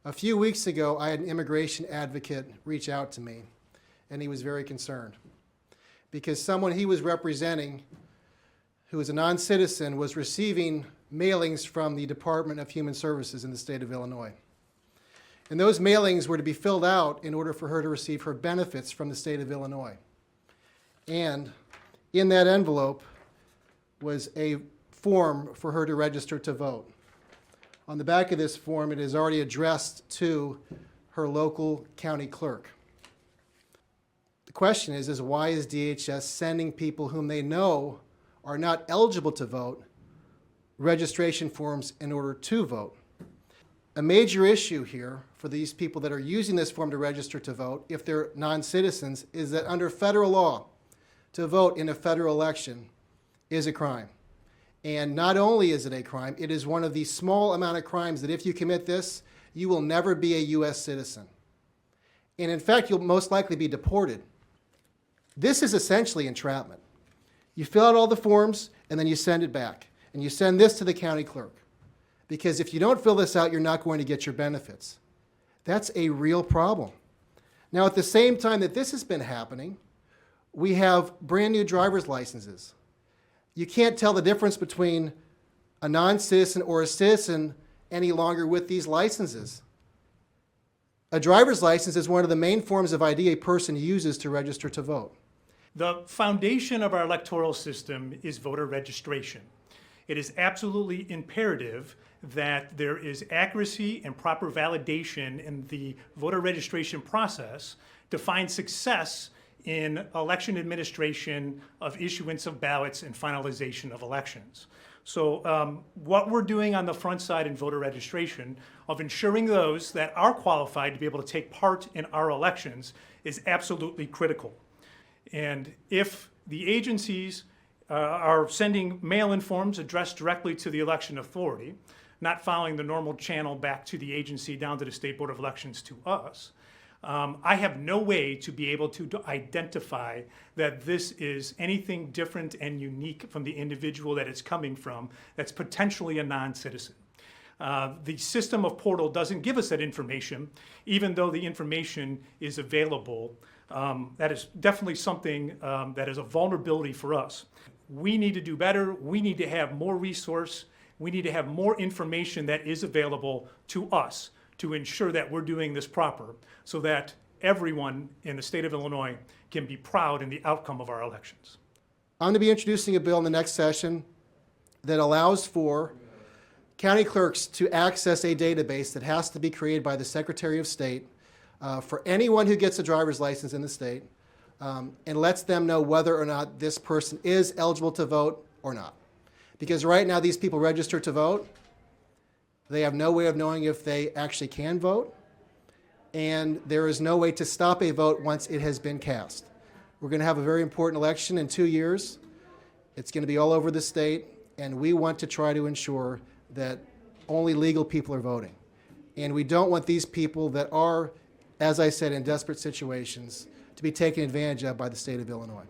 A few weeks ago, I had an immigration advocate reach out to me, and he was very concerned because someone he was representing, who was a non-citizen, was receiving mailings from the Department of Human Services in the state of Illinois. And those mailings were to be filled out in order for her to receive her benefits from the state of Illinois. And in that envelope was a form for her to register to vote. On the back of this form, it is already addressed to her local county clerk. The question is why is DHS sending people whom they know are not eligible to vote registration forms in order to vote? A major issue here for these people that are using this form to register to vote, if they're non-citizens, is that under federal law, to vote in a federal election is a crime. And not only is it a crime, it is one of the small amount of crimes that if you commit this, you will never be a U.S. citizen. And in fact, you'll most likely be deported. This is essentially entrapment. You fill out all the forms, and then you send it back. And you send this to the county clerk. Because if you don't fill this out, you're not going to get your benefits. That's a real problem. Now, at the same time that this has been happening, we have brand new driver's licenses. You can't tell the difference between a non-citizen or a citizen any longer with these licenses. A driver's license is one of the main forms of ID a person uses to register to vote. The foundation of our electoral system is voter registration. It is absolutely imperative that there is accuracy and proper validation in the voter registration process to find success in election administration of issuance of ballots and finalization of elections. So what we're doing on the front side in voter registration of ensuring those that are qualified to be able to take part in our elections is absolutely critical. And if the agencies are sending mail-in forms addressed directly to the election authority, not following the normal channel back to the agency down to the State Board of Elections to us, I have no way to be able to identify that this is anything different and unique from the individual that it's coming from that's potentially a non-citizen. The system of portal doesn't give us that information, even though the information is available. That is definitely something that is a vulnerability for us. We need to do better. We need to have more resource. We need to have more information that is available to us to ensure that we're doing this proper so that everyone in the state of Illinois can be proud in the outcome of our elections. I'm going to be introducing a bill in the next session that allows for county clerks to access a database that has to be created by the Secretary of State for anyone who gets a driver's license in the state and lets them know whether or not this person is eligible to vote or not. Because right now these people register to vote. They have no way of knowing if they actually can vote, and there is no way to stop a vote once it has been cast. We're going to have a very important election in 2 years. It's going to be all over the state, and we want to try to ensure that only legal people are voting. And we don't want these people that are, as I said, in desperate situations to be taken advantage of by the state of Illinois.